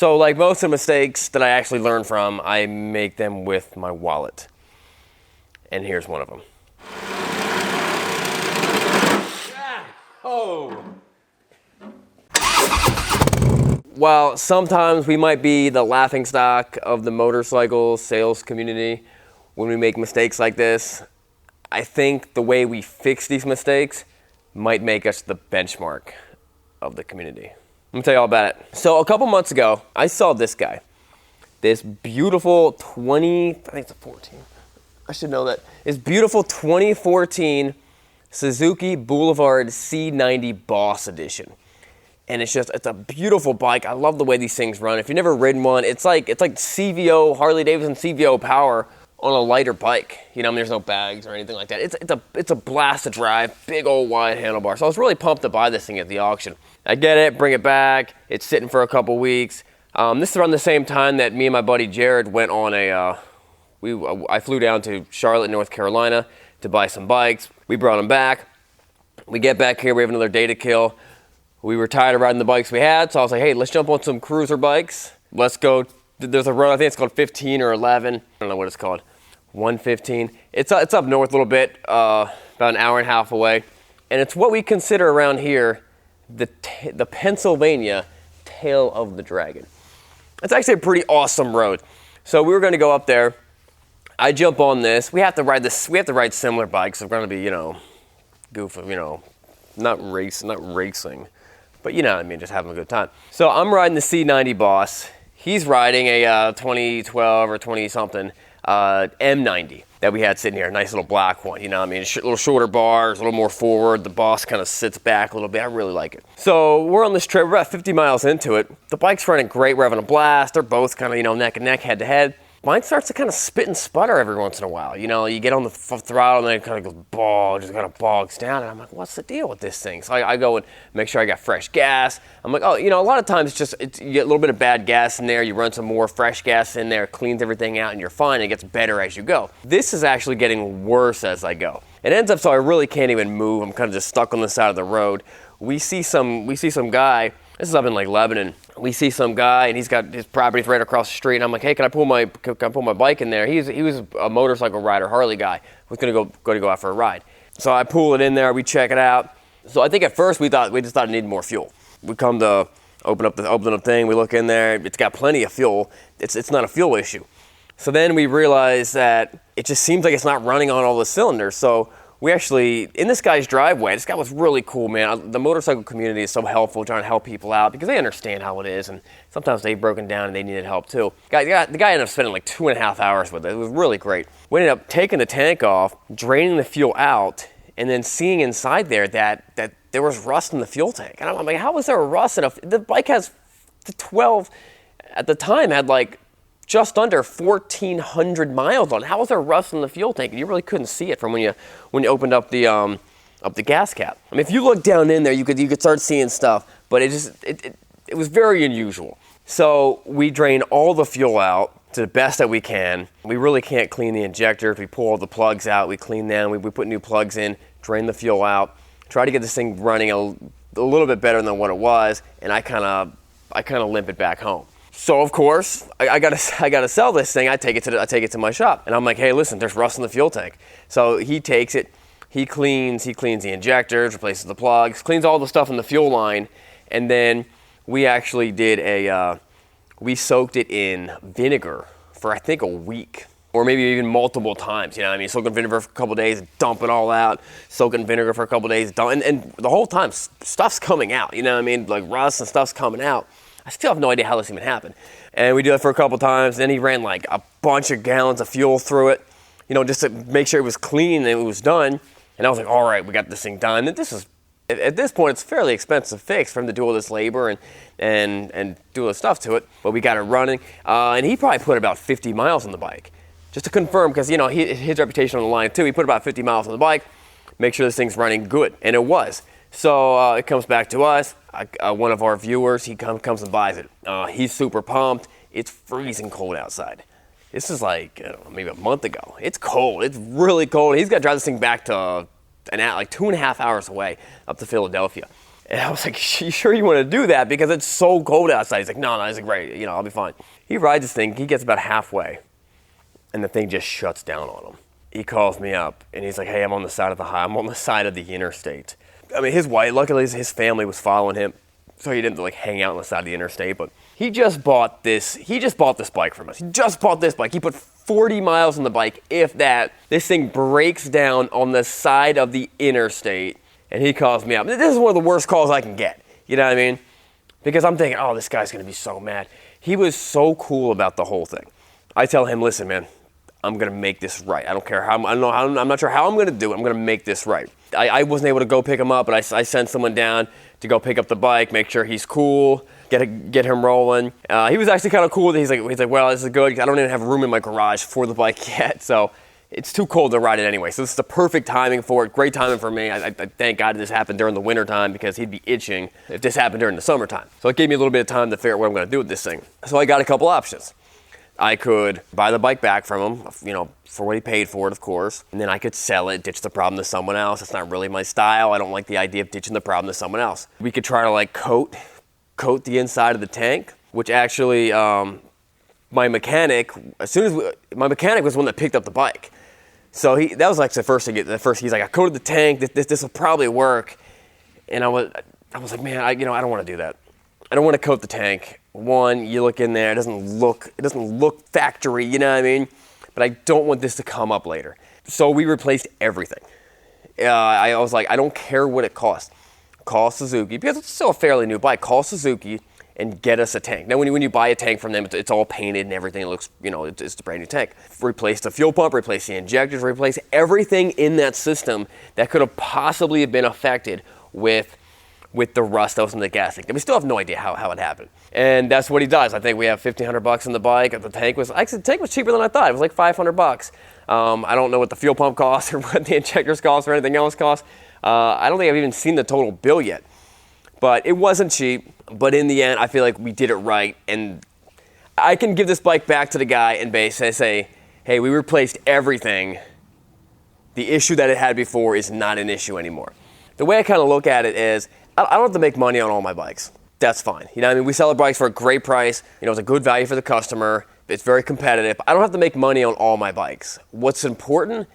So like most of the mistakes that I actually learn from, I make them with my wallet. And here's one of them. Oh. While sometimes we might be the laughingstock of the motorcycle sales community when we make mistakes like this, I think the way we fix these mistakes might make us the benchmark of the community. Let me tell you all about it. So a couple months ago, I saw this guy. This beautiful I think it's a 14. I should know that. This beautiful 2014 Suzuki Boulevard C90 Boss Edition. And it's a beautiful bike. I love the way these things run. If you've never ridden one, it's like CVO, Harley-Davidson CVO power on a lighter bike. You know, I mean, there's no bags or anything like that. It's a blast to drive, big old wide handlebar. So I was really pumped to buy this thing at the auction. I get it, bring it back. It's sitting for a couple weeks. This is around the same time that me and my buddy Jared went on I flew down to Charlotte, North Carolina to buy some bikes. We brought them back. We get back here, we have another day to kill. We were tired of riding the bikes we had, so I was like, hey, let's jump on some cruiser bikes. Let's go. There's a road, I think it's called 15 or 11. I don't know what it's called. 115. It's up north a little bit, about an hour and a half away. And it's what we consider around here the Pennsylvania Tail of the Dragon. It's actually a pretty awesome road. So we were going to go up there. I jump on this. We have to ride similar bikes. We're going to be, goofy, not racing. But you know what I mean, just having a good time. So I'm riding the C90 Boss. He's riding a 2012 or 20-something M90 that we had sitting here. A nice little black one, you know what I mean? A little shorter bars, a little more forward. The Boss kind of sits back a little bit. I really like it. So we're on this trip. We're about 50 miles into it. The bike's running great. We're having a blast. They're both kind of, neck and neck, head to head. Mine starts to kind of spit and sputter every once in a while. You get on the throttle and then it kind of goes just kind of bogs down. And I'm like, what's the deal with this thing? So I go and make sure I got fresh gas. I'm like, a lot of times you get a little bit of bad gas in there. You run some more fresh gas in there, cleans everything out, and you're fine. It gets better as you go. This is actually getting worse as I go. It ends up so I really can't even move. I'm kind of just stuck on the side of the road. We see some guy. This is up in like Lebanon. We see some guy and he's got his property right across the street. And I'm like, hey, can I pull my bike in there? He was a motorcycle rider, Harley guy. Was gonna go out for a ride. So I pull it in there. We check it out. So I think at first we just thought it needed more fuel. We come to open up the thing. We look in there. It's got plenty of fuel. It's not a fuel issue. So then we realize that it just seems like it's not running on all the cylinders. So we actually, in this guy's driveway, this guy was really cool, man. The motorcycle community is so helpful trying to help people out because they understand how it is, and sometimes they've broken down and they needed help too. The guy ended up spending like 2.5 hours with it. It was really great. We ended up taking the tank off, draining the fuel out, and then seeing inside there that there was rust in the fuel tank. And I'm like, how was there a rust in the bike has the 12, at the time had like just under 1,400 miles on it. How was there rust in the fuel tank? And you really couldn't see it from when you opened up the gas cap. I mean, if you look down in there, you could start seeing stuff, but it was very unusual. So we drain all the fuel out to the best that we can. We really can't clean the injectors. We pull all the plugs out. We clean them. We put new plugs in, drain the fuel out, try to get this thing running a little bit better than what it was, and I kind of limp it back home. So of course, I gotta sell this thing. I take it to my shop, and I'm like, hey, listen, there's rust in the fuel tank. So he takes it, he cleans the injectors, replaces the plugs, cleans all the stuff in the fuel line, and then we actually did we soaked it in vinegar for I think a week, or maybe even multiple times. You know what I mean? Soak in vinegar for a couple days, dump it all out. Soak in vinegar for a couple days, and the whole time stuff's coming out. You know what I mean? Like rust and stuff's coming out. I still have no idea how this even happened. And we did it for a couple times. Then he ran like a bunch of gallons of fuel through it, just to make sure it was clean and it was done. And I was like, all right, we got this thing done. And at this point, it's a fairly expensive fix for him to do all this labor and do all the stuff to it. But we got it running. And he probably put about 50 miles on the bike. Just to confirm, because, his reputation on the line too. He put about 50 miles on the bike, make sure this thing's running good. And it was. So it comes back to us. One of our viewers, he comes and buys it. He's super pumped. It's freezing cold outside. This is like, maybe a month ago. It's cold. It's really cold. He's got to drive this thing back to like 2.5 hours away up to Philadelphia. And I was like, you sure you want to do that? Because it's so cold outside. He's like, no. He's like, right, I'll be fine. He rides this thing. He gets about halfway, and the thing just shuts down on him. He calls me up, and he's like, hey, I'm on the side of the interstate. I mean, his wife, luckily his family was following him, so he didn't like hang out on the side of the interstate, but he just bought this bike from us. He just bought this bike. He put 40 miles on the bike, if that. This thing breaks down on the side of the interstate, and he calls me up. This is one of the worst calls I can get, you know what I mean? Because I'm thinking, oh, this guy's gonna be so mad. He was so cool about the whole thing. I tell him, listen, man, I'm gonna make this right. I don't care how, I'm not sure how I'm gonna do it. I'm gonna make this right. I wasn't able to go pick him up, but I sent someone down to go pick up the bike, make sure he's cool, get him rolling. He was actually kind of cool. He's like, well, this is good. I don't even have room in my garage for the bike yet, so it's too cold to ride it anyway. So this is the perfect timing for it. Great timing for me. I thank God this happened during the winter time because he'd be itching if this happened during the summertime. So it gave me a little bit of time to figure out what I'm going to do with this thing. So I got a couple options. I could buy the bike back from him, for what he paid for it, of course. And then I could sell it, ditch the problem to someone else. It's not really my style. I don't like the idea of ditching the problem to someone else. We could try to like coat the inside of the tank, which actually my mechanic was the one that picked up the bike. So that was like the first thing. He's like, I coated the tank. This will probably work. And I was like, man, I don't want to do that. I don't want to coat the tank. One, you look in there, it doesn't look factory, you know what I mean? But I don't want this to come up later. So we replaced everything. I was like, I don't care what it costs. Call Suzuki, because it's still a fairly new bike. Call Suzuki and get us a tank. Now, when you buy a tank from them, it's all painted and everything. It looks, it's a brand new tank. Replace the fuel pump, replace the injectors, replace everything in that system that could have possibly been affected with the rust that was in the gas tank. And we still have no idea how it happened. And that's what he does. I think we have $1,500 in the bike. The tank was cheaper than I thought. It was like $500. I don't know what the fuel pump costs or what the injectors cost or anything else costs. I don't think I've even seen the total bill yet. But it wasn't cheap. But in the end, I feel like we did it right. And I can give this bike back to the guy and basically say, hey, we replaced everything. The issue that it had before is not an issue anymore. The way I kind of look at it is, I don't have to make money on all my bikes. That's fine. We sell the bikes for a great price. It's a good value for the customer. It's very competitive. I don't have to make money on all my bikes. What's important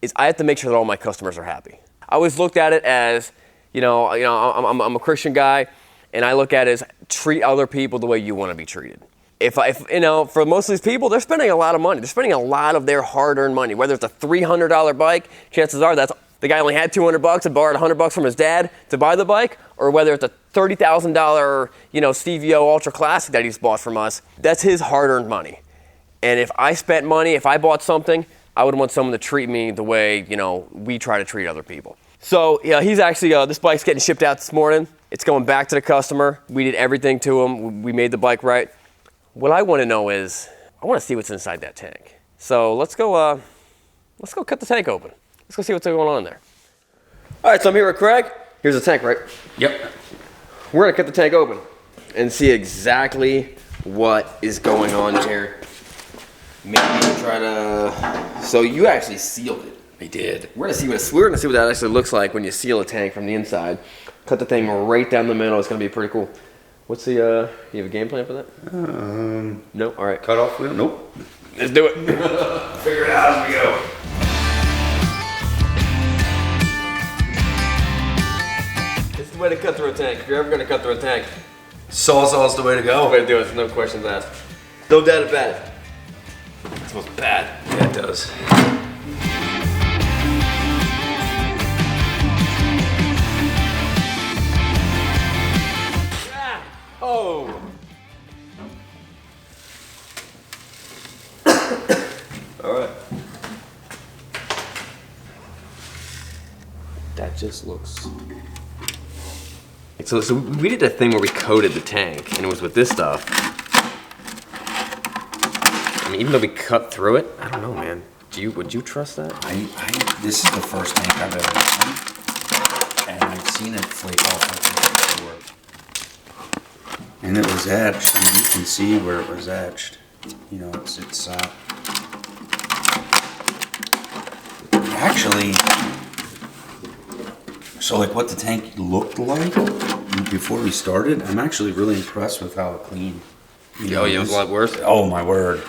is I have to make sure that all my customers are happy. I always looked at it as, I'm a Christian guy, and I look at it as treat other people the way you want to be treated. If for most of these people, they're spending a lot of money. They're spending a lot of their hard-earned money. Whether it's a $300 bike, chances are the guy only had $200 and borrowed $100 from his dad to buy the bike, or whether it's a $30,000, Stevio Ultra Classic that he's bought from us, that's his hard-earned money. And if I spent money, if I bought something, I would want someone to treat me the way, we try to treat other people. So, he's actually, this bike's getting shipped out this morning. It's going back to the customer. We did everything to him. We made the bike right. What I want to know is, I want to see what's inside that tank. So let's go cut the tank open. Let's go see what's going on in there. All right, so I'm here with Craig. Here's the tank, right? Yep. We're gonna cut the tank open and see exactly what is going on here. Maybe try to. So you actually sealed it. I did. We're gonna see what that actually looks like when you seal a tank from the inside. Cut the thing right down the middle. It's gonna be pretty cool. What's the? You have a game plan for that? No. All right. Cut off wheel? Nope. Let's do it. Figure it out as we go. This is the way to cut through a tank. If you're ever gonna cut through a tank, Sawzall's the way to go. way to do it. No questions asked. No doubt about it. It smells bad. Yeah, it does. Oh. All right. That just looks. So we did a thing where we coated the tank, and it was with this stuff. I mean, even though we cut through it, I don't know, man. Would you trust that? This is the first tank I've ever done, and I've seen it flake off like this before. And it was etched. I mean, you can see where it was etched. It's actually So like what the tank looked like before we started, I'm actually really impressed with how it cleaned. Oh yeah, it was a lot worse. Oh my word.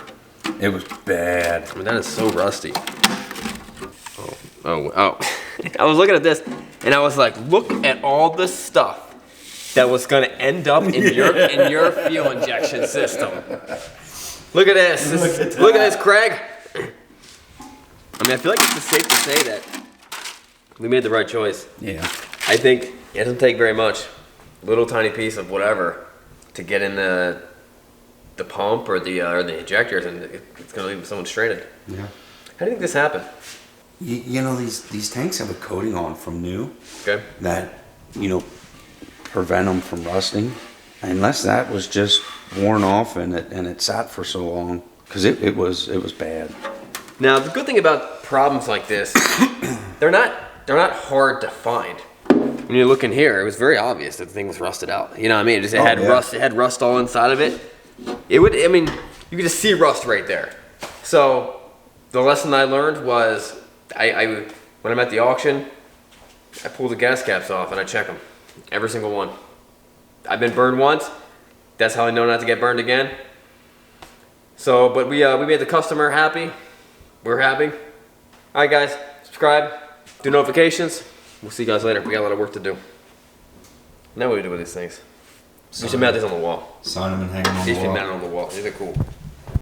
It was bad. I mean, that is so rusty. Oh. I was looking at this and I was like, look at all the stuff that was gonna end up in your fuel injection system. Look at this. Look at this, Craig. I mean, I feel like it's safe to say that we made the right choice. Yeah. I think it doesn't take very much, little tiny piece of whatever, to get in the pump or the injectors, and it's gonna leave someone stranded. Yeah. How do you think this happened? You know, these tanks have a coating on from new. Okay. That, you know, prevent them from rusting. Unless that was just worn off and it sat for so long, because it was bad. Now the good thing about problems like this, they're not hard to find. When you look in here, it was very obvious that the thing was rusted out. You know what I mean? It had rust. It had rust all inside of it. You could just see rust right there. So the lesson I learned was, when I'm at the auction, I pull the gas caps off and I check them, every single one. I've been burned once. That's how I know not to get burned again. So, but we made the customer happy. We're happy. All right, guys, subscribe, do notifications. We'll see you guys later. We got a lot of work to do. Now what do we do with these things? We should mount these on the wall. Sign them and hang them on the wall. These should be mounted on the wall. These are cool.